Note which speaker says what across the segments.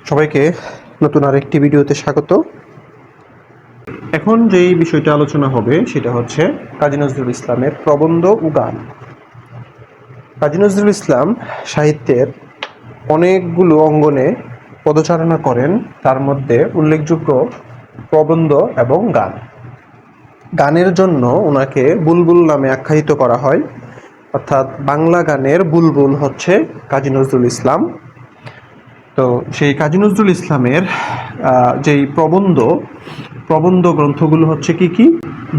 Speaker 1: সবাইকে নতুন আরেকটি ভিডিওতে স্বাগত। এখন যেই বিষয়টা আলোচনা হবে সেটা হচ্ছে কাজী নজরুল ইসলামের প্রবন্ধ ও গান। কাজী নজরুল ইসলাম সাহিত্যের অনেকগুলো অঙ্গনে পদচারণা করেন, তার মধ্যে উল্লেখযোগ্য প্রবন্ধ এবং গান। গানের জন্য ওনাকে বুলবুল নামে আখ্যায়িত করা হয়, অর্থাৎ বাংলা গানের বুলবুল হচ্ছে কাজী নজরুল ইসলাম। তো সেই কাজী নজরুল ইসলামের যেই প্রবন্ধ গ্রন্থগুলো হচ্ছে কি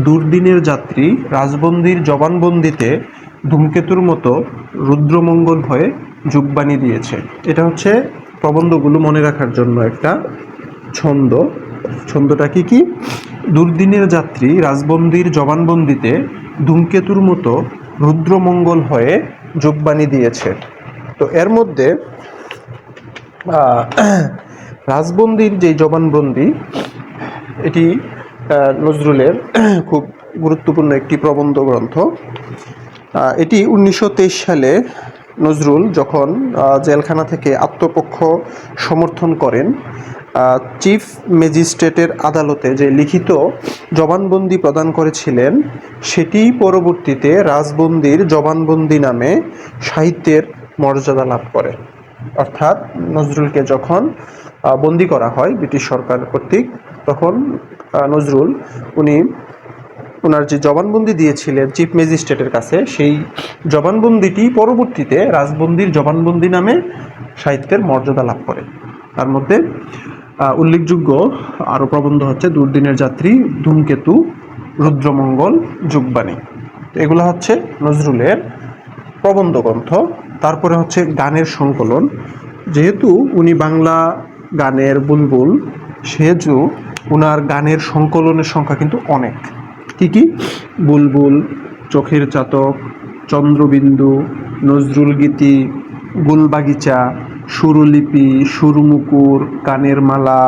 Speaker 1: দুর্দিনের যাত্রী, রাজবন্দির জবানবন্দিতে, ধূমকেতুর মতো রুদ্রমঙ্গল হয়ে যুগবাণী দিয়েছে। এটা হচ্ছে প্রবন্ধগুলো মনে রাখার জন্য একটা ছন্দটা কি দুর্দিনের যাত্রী, রাজবন্দির জবানবন্দিতে, ধূমকেতুর মতো রুদ্রমঙ্গল হয়ে যুগবাণী দিয়েছে। তো এর মধ্যে রাজবন্দির যে জবানবন্দি, এটি নজরুলের খুব গুরুত্বপূর্ণ একটি প্রবন্ধ গ্রন্থ। এটি 1923 সালে নজরুল যখন জেলখানা থেকে আত্মপক্ষ সমর্থন করেন, চিফ ম্যাজিস্ট্রেটের আদালতে যে লিখিত জবানবন্দি প্রদান করেছিলেন, সেটি পরবর্তীতে রাজবন্দির জবানবন্দি নামে সাহিত্যের মর্যাদা লাভ করে। অর্থাৎ নজরুলকে যখন বন্দি করা হয় ব্রিটিশ সরকার কর্তৃক, তখন নজরুল ওনার যে জবানবন্দি দিয়েছিলেন চিফ ম্যাজিস্ট্রেটের কাছে, সেই জবানবন্দিটি পরবর্তীতে রাজবন্দির জবানবন্দি নামে সাহিত্যের মর্যাদা লাভ করে। তার মধ্যে উল্লেখযোগ্য আরও প্রবন্ধ হচ্ছে দুর্দিনের যাত্রী, ধূমকেতু, রুদ্রমঙ্গল, যুগবাণী। এগুলো হচ্ছে নজরুলের প্রবন্ধ গ্রন্থ। তারপরে হচ্ছে গানের সংকলন। যেহেতু উনি বাংলা গানের বুলবুল, সেহেতু উনার গানের সংকলনের সংখ্যা কিন্তু অনেক। কি বুলবুল, চোখের চাতক, চন্দ্রবিন্দু, নজরুল গীতি, গুলবাগিচা, সুরলিপি, সুরমুকুর, গানের মালা,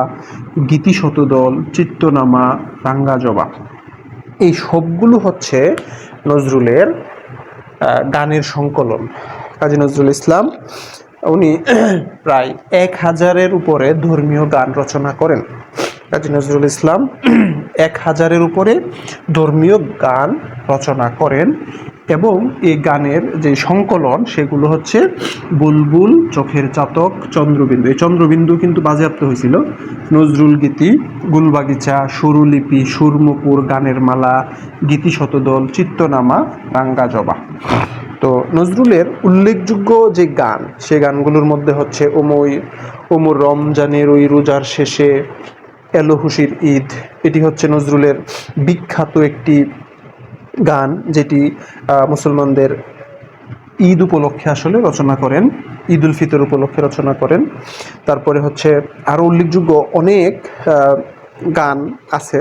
Speaker 1: গীতি শতদল, চিত্তনামা, রাঙ্গা জবা। এই সবগুলো হচ্ছে নজরুলের গানের সংকলন। কাজী নজরুল ইসলাম উনি প্রায় 1000-এর উপরে ধর্মীয় গান রচনা করেন। কাজী নজরুল ইসলাম 1000-এর উপরে ধর্মীয় গান রচনা করেন, এবং এই গানের যে সংকলন সেগুলো হচ্ছে বুলবুল, চোখের চাতক, চন্দ্রবিন্দু। এই চন্দ্রবিন্দু কিন্তু বাজেয়াপ্ত হয়েছিল। নজরুল গীতি, গুলবাগিচা, সুরলিপি, সুরমুকুর, গানের মালা, গীতি শতদল, চিত্তনামা, রাঙ্গা জবা। তো নজরুলের উল্লেখযোগ্য যে গান, সে গানগুলোর মধ্যে হচ্ছে ওমর রমজানের ওই রোজার শেষে, এলো খুশির ঈদ। এটি হচ্ছে নজরুলের বিখ্যাত একটি গান, যেটি মুসলমানদের ঈদ উপলক্ষে আসলে রচনা করেন, ঈদ উল ফিতর উপলক্ষে রচনা করেন। তারপরে হচ্ছে আরও উল্লেখযোগ্য অনেক গান আছে,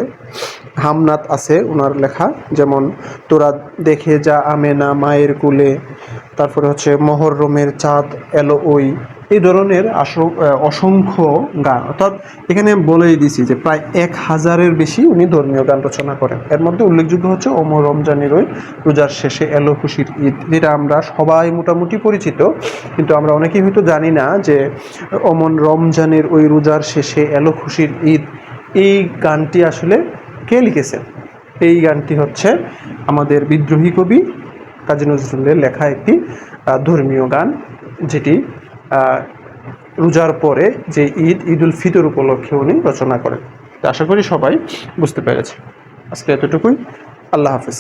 Speaker 1: হামনাত আছে ওনার লেখা, যেমন তোরা দেখে যা আমেনা মায়ের কুলে, তারপরে হচ্ছে মহরমের চাঁদ এলো ওই। এই ধরনের অসংখ্য গান। অর্থাৎ এখানে বলেই দিছি যে প্রায় 1000-এর বেশি উনি ধর্মীয় গান রচনা করেন। এর মধ্যে উল্লেখযোগ্য হচ্ছে ওমর রমজানের ওই রোজার শেষে, এলো খুশির ঈদ, যেটা আমরা সবাই মোটামুটি পরিচিত, কিন্তু আমরা অনেকেই হয়তো জানি না যে ওমর রমজানের ওই রোজার শেষে, এলো খুশির ঈদ, এই গানটি আসলে কে লিখেছেন। এই গানটি হচ্ছে আমাদের বিদ্রোহী কবি কাজী নজরুলের লেখা একটি ধর্মীয় গান, যেটি রোজার পরে যে ঈদ উল ফিতর উপলক্ষে উনি রচনা করেন। আশা করি সবাই বুঝতে পেরেছে। আজকে এতটুকুই। আল্লাহ হাফেজ।